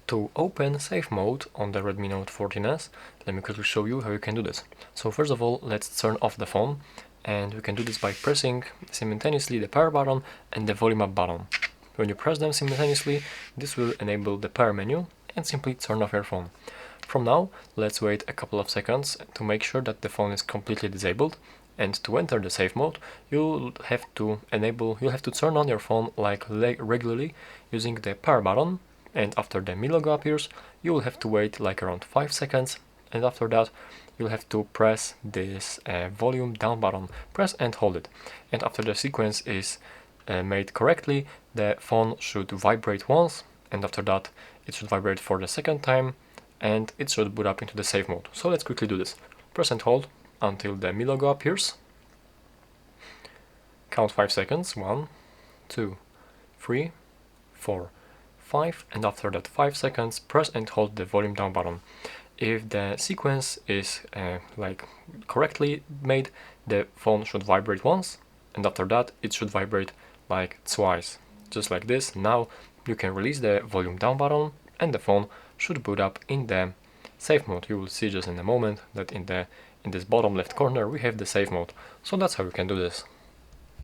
To open safe mode on the Redmi Note 14s, let me quickly show you how you can do this. So first of all, let's turn off the phone, and we can do this by pressing simultaneously the power button and the volume up button. When you press them simultaneously, this will enable the power menu and simply turn off your phone. From now, let's wait a couple of seconds to make sure that the phone is completely disabled, and to enter the safe mode, you'll have to turn on your phone regularly using the power button. And after the Mi logo appears, you will have to wait like around 5 seconds, and after that you'll have to press this volume down button, press and hold it. And after the sequence is made correctly, the phone should vibrate once, and after that it should vibrate for the second time, and it should boot up into the safe mode. So let's quickly do this. Press and hold until the Mi logo appears. Count 5 seconds, 1, 2, 3, 4, 5, and after that 5 seconds, press and hold the volume down button. If the sequence is correctly made, the phone should vibrate once, and after that it should vibrate like twice, just like this. Now you can release the volume down button, and the phone should boot up in the safe mode. You will see just in a moment that in this bottom left corner we have the safe mode. So that's how you can do this.